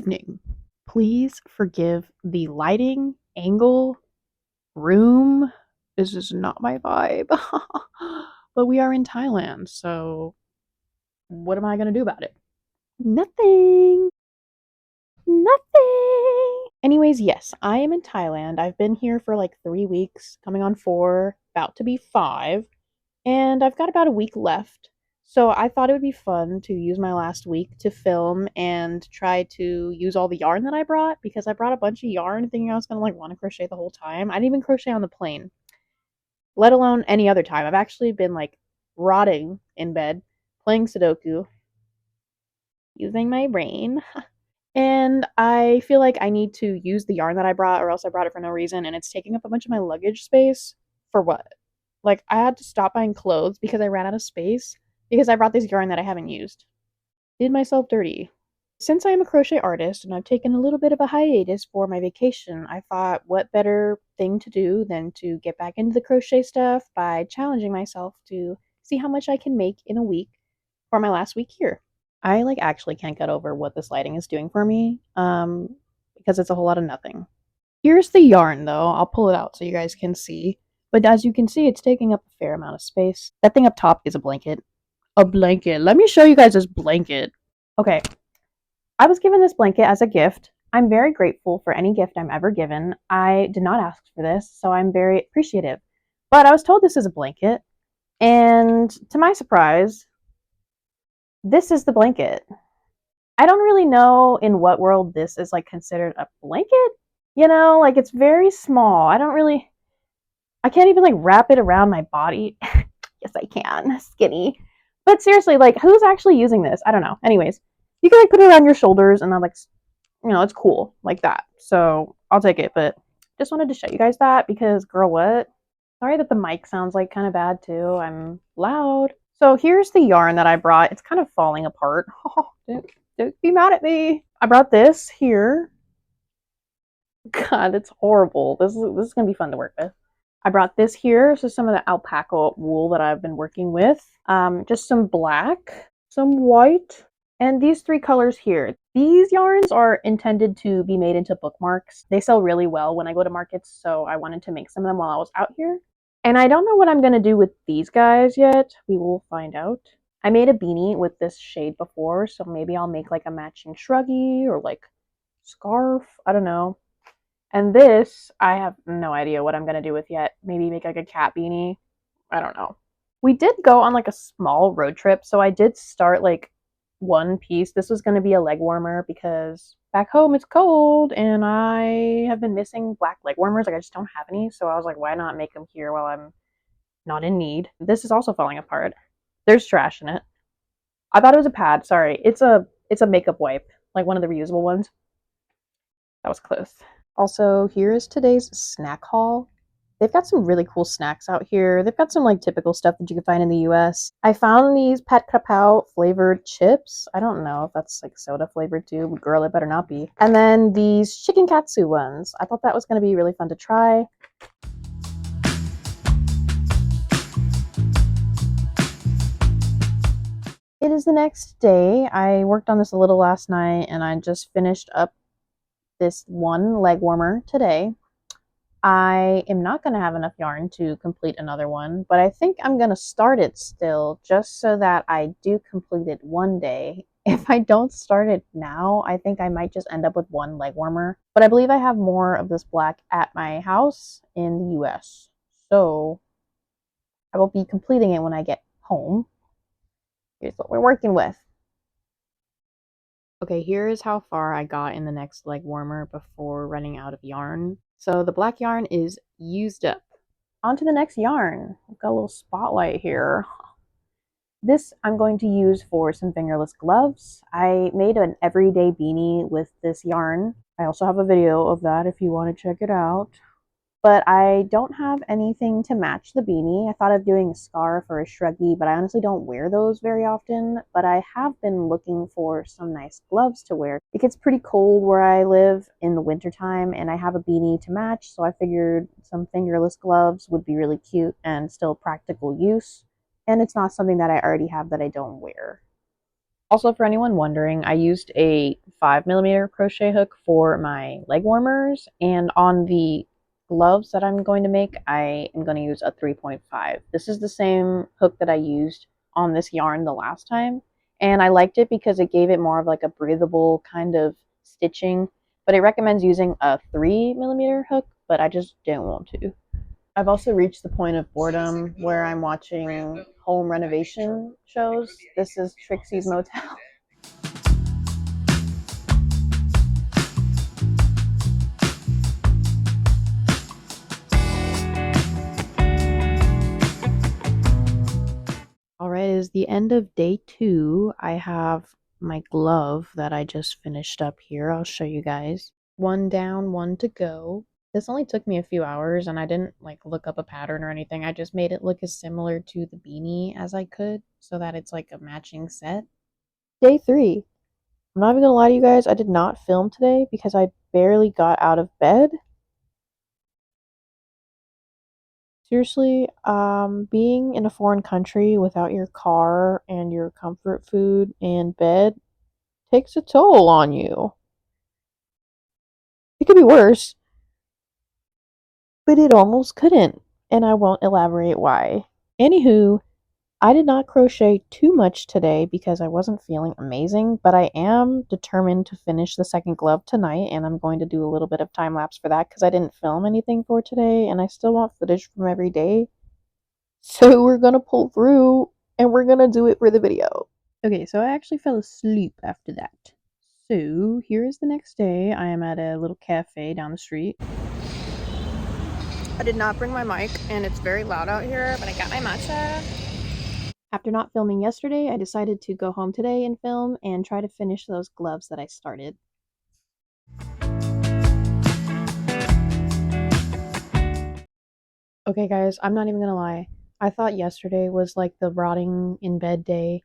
evening. Please forgive the lighting, angle, room. This is not my vibe. But we are in Thailand, so what am I going to do about it? Nothing. Nothing. Anyways, yes, I am in Thailand. I've been here for like 3 weeks, coming on 4, about to be 5, and I've got about a week left. So I thought it would be fun to use my last week to film and try to use all the yarn that I brought because I brought a bunch of yarn thinking I was going to like want to crochet the whole time. I didn't even crochet on the plane, let alone any other time. I've actually been like rotting in bed playing Sudoku, using my brain. And I feel like I need to use the yarn that I brought, or else I brought it for no reason, and it's taking up a bunch of my luggage space. For what? Like, I had to stop buying clothes because I ran out of space because I brought this yarn that I haven't used. Did myself dirty. Since I am a crochet artist and I've taken a little bit of a hiatus for my vacation, I thought what better thing to do than to get back into the crochet stuff by challenging myself to see how much I can make in a week for my last week here. I like actually can't get over what this lighting is doing for me because it's a whole lot of nothing. Here's the yarn though. I'll pull it out so you guys can see. But as you can see, it's taking up a fair amount of space. That thing up top is a blanket. A blanket. Let me show you guys this blanket. Okay. I was given this blanket as a gift. I'm very grateful for any gift I'm ever given. I did not ask for this, so I'm very appreciative. But I was told this is a blanket, and to my surprise, this is the blanket. I don't really know in what world this is like considered a blanket. You know, like it's very small. I can't even like wrap it around my body. Yes, I can. Skinny. But seriously, like who's actually using this? I don't know. Anyways, you can like put it around your shoulders and then like, it's cool like that. So I'll take it. But just wanted to show you guys that because girl, what? Sorry that the mic sounds like kind of bad too. I'm loud. So here's the yarn that I brought. It's kind of falling apart. Don't be mad at me. I brought this here. God, it's horrible. This is gonna be fun to work with. I brought this here. So some of the alpaca wool that I've been working with. Just some black, some white, and these 3 colors here. These yarns are intended to be made into bookmarks. They sell really well when I go to markets, so I wanted to make some of them while I was out here. And I don't know what I'm gonna do with these guys yet. We will find out. I made a beanie with this shade before, so maybe I'll make like a matching shruggy or like scarf. I don't know. And this, I have no idea what I'm gonna do with yet. Maybe make like a cat beanie. I don't know. We did go on like a small road trip, so I did start like one piece. This was gonna be a leg warmer because back home it's cold and I have been missing black leg warmers. Like I just don't have any, so I was like, why not make them here while I'm not in need? This is also falling apart. There's trash in it. I thought it was a pad. Sorry, it's a makeup wipe, like one of the reusable ones. That was close. Also, here is today's snack haul. They've got some really cool snacks out here. They've got some like typical stuff that you can find in the US. I found these Pat Kapow flavored chips. I don't know if that's like soda flavored too. Girl, it better not be. And then these chicken katsu ones. I thought that was going to be really fun to try. It is the next day. I worked on this a little last night and I just finished up this one leg warmer today. I am not going to have enough yarn to complete another one, but I think I'm going to start it still just so that I do complete it one day. If I don't start it now, I think I might just end up with one leg warmer. But I believe I have more of this black at my house in the US. So I will be completing it when I get home. Here's what we're working with. Okay, here is how far I got in the next leg warmer before running out of yarn. So the black yarn is used up. On to the next yarn. I've got a little spotlight here. This I'm going to use for some fingerless gloves. I made an everyday beanie with this yarn. I also have a video of that if you want to check it out. But I don't have anything to match the beanie. I thought of doing a scarf or a shruggy, but I honestly don't wear those very often. But I have been looking for some nice gloves to wear. It gets pretty cold where I live in the wintertime, and I have a beanie to match, so I figured some fingerless gloves would be really cute and still practical use. And it's not something that I already have that I don't wear. Also, for anyone wondering, I used a 5 millimeter crochet hook for my leg warmers, and on the gloves that I'm going to make, I am going to use a 3.5. This is the same hook that I used on this yarn the last time, and I liked it because it gave it more of like a breathable kind of stitching, but it recommends using a 3 millimeter hook, but I just didn't want to. I've also reached the point of boredom where I'm watching home renovation shows. This is Trixie's Motel. All right, it is the end of day 2. I have my glove that I just finished up here. I'll show you guys. One down, one to go. This only took me a few hours and I didn't like look up a pattern or anything. I just made it look as similar to the beanie as I could so that it's like a matching set. Day 3. I'm not even gonna lie to you guys, I did not film today because I barely got out of bed. Seriously, being in a foreign country without your car and your comfort food and bed takes a toll on you. It could be worse, but it almost couldn't, and I won't elaborate why. Anywho, I did not crochet too much today because I wasn't feeling amazing, but I am determined to finish the second glove tonight, and I'm going to do a little bit of time lapse for that because I didn't film anything for today, and I still want footage from every day. So we're gonna pull through, and we're gonna do it for the video. Okay, so I actually fell asleep after that. So here is the next day. I am at a little cafe down the street. I did not bring my mic, and it's very loud out here, but I got my matcha. After not filming yesterday, I decided to go home today and film and try to finish those gloves that I started. Okay, guys, I'm not even gonna lie. I thought yesterday was like the rotting in bed day.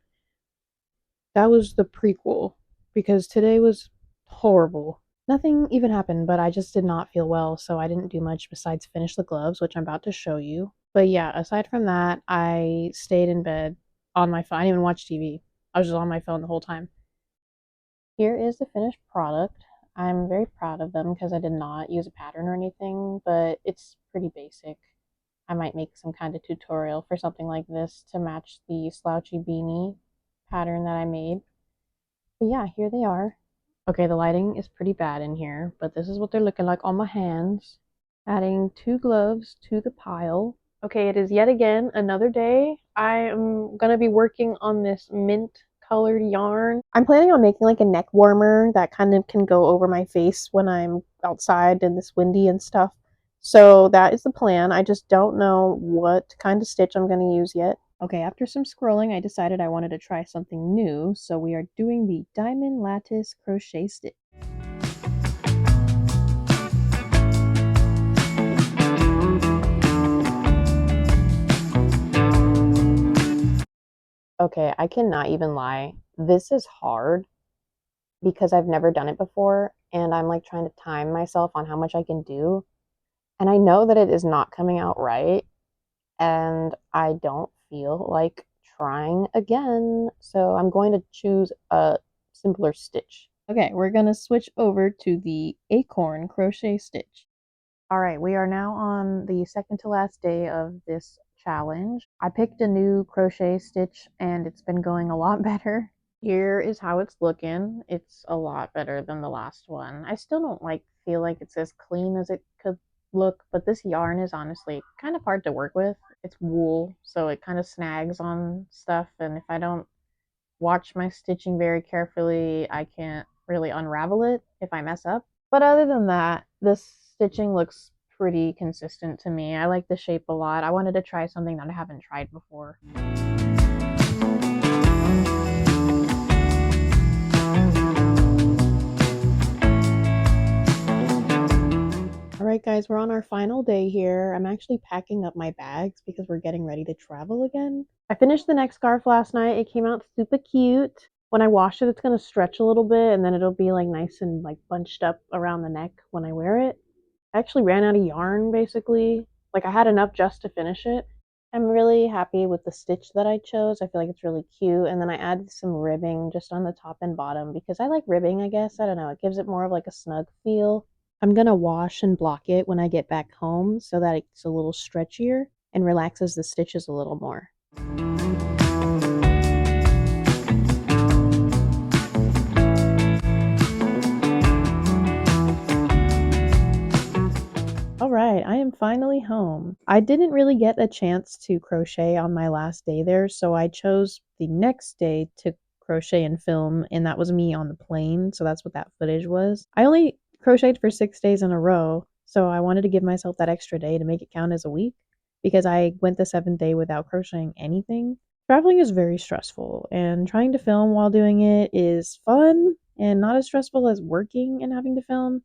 That was the prequel because today was horrible. Nothing even happened, but I just did not feel well, so I didn't do much besides finish the gloves, which I'm about to show you. But yeah, aside from that, I stayed in bed on my phone. I didn't even watch TV. I was just on my phone the whole time. Here is the finished product. I'm very proud of them because I did not use a pattern or anything, but it's pretty basic. I might make some kind of tutorial for something like this to match the slouchy beanie pattern that I made. But yeah, here they are. Okay, the lighting is pretty bad in here, but this is what they're looking like on my hands. Adding 2 gloves to the pile. Okay, it is yet again another day. I am gonna be working on this mint colored yarn. I'm planning on making like a neck warmer that kind of can go over my face when I'm outside and it's windy and stuff. So that is the plan. I just don't know what kind of stitch I'm gonna use yet. Okay, after some scrolling, I decided I wanted to try something new, so we are doing the diamond lattice crochet stitch. Okay, I cannot even lie. This is hard because I've never done it before, and I'm like trying to time myself on how much I can do. And I know that it is not coming out right, and I don't feel like trying again. So I'm going to choose a simpler stitch. Okay, we're going to switch over to the acorn crochet stitch. All right, we are now on the second to last day of this challenge. I picked a new crochet stitch and it's been going a lot better. Here is how it's looking. It's a lot better than the last one. I still don't feel like it's as clean as it could look, but this yarn is honestly kind of hard to work with. It's wool, so it kind of snags on stuff, and if I don't watch my stitching very carefully, I can't really unravel it if I mess up. But other than that, this stitching looks pretty consistent to me. I like the shape a lot. I wanted to try something that I haven't tried before. Alright guys, we're on our final day here. I'm actually packing up my bags because we're getting ready to travel again. I finished the neck scarf last night. It came out super cute. When I wash it, it's going to stretch a little bit and then it'll be like nice and like bunched up around the neck when I wear it. I actually ran out of yarn basically. Like I had enough just to finish it. I'm really happy with the stitch that I chose. I feel like it's really cute. And then I added some ribbing just on the top and bottom because I like ribbing, I guess. I don't know. It gives it more of like a snug feel. I'm going to wash and block it when I get back home so that it's a little stretchier and relaxes the stitches a little more. All right, I am finally home. I didn't really get a chance to crochet on my last day there, so I chose the next day to crochet and film, and that was me on the plane, so that's what that footage was. I only crocheted for 6 days in a row, so I wanted to give myself that extra day to make it count as a week because I went the 7th day without crocheting anything. Traveling is very stressful, and trying to film while doing it is fun and not as stressful as working and having to film,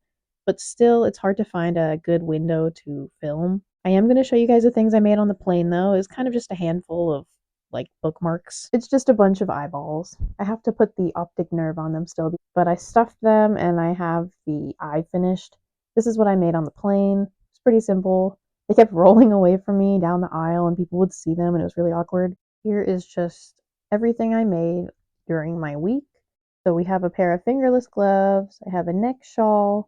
but still, it's hard to find a good window to film. I am going to show you guys the things I made on the plane, though. It's kind of just a handful of like bookmarks. It's just a bunch of eyeballs. I have to put the optic nerve on them still, but I stuffed them and I have the eye finished. This is what I made on the plane. It's pretty simple. They kept rolling away from me down the aisle and people would see them and it was really awkward. Here is just everything I made during my week. So we have a pair of fingerless gloves. I have a neck shawl.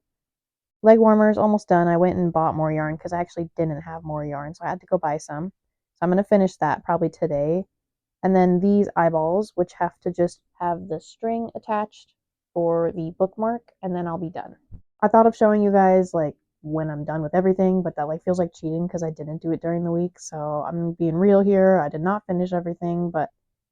Leg warmers almost done. I went and bought more yarn because I actually didn't have more yarn, so I had to go buy some. So I'm going to finish that probably today. And then these eyeballs, which have to just have the string attached for the bookmark, and then I'll be done. I thought of showing you guys like when I'm done with everything, but that like feels like cheating because I didn't do it during the week. So I'm being real here. I did not finish everything, but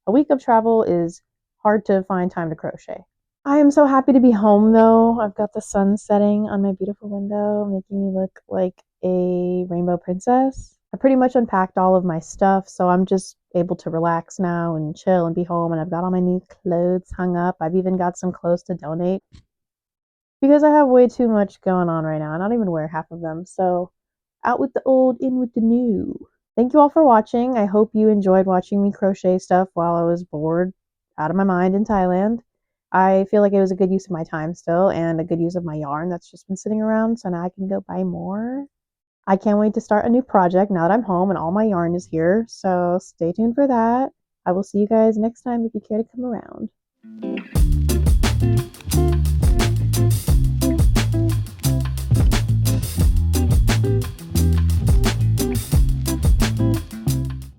a week of travel is hard to find time to crochet. I am so happy to be home though. I've got the sun setting on my beautiful window, making me look like a rainbow princess. I pretty much unpacked all of my stuff, so I'm just able to relax now and chill and be home. And I've got all my new clothes hung up. I've even got some clothes to donate because I have way too much going on right now. I don't even wear half of them. So out with the old, in with the new. Thank you all for watching. I hope you enjoyed watching me crochet stuff while I was bored out of my mind in Thailand. I feel like it was a good use of my time still and a good use of my yarn that's just been sitting around, so now I can go buy more. I can't wait to start a new project now that I'm home and all my yarn is here, so stay tuned for that. I will see you guys next time if you care to come around.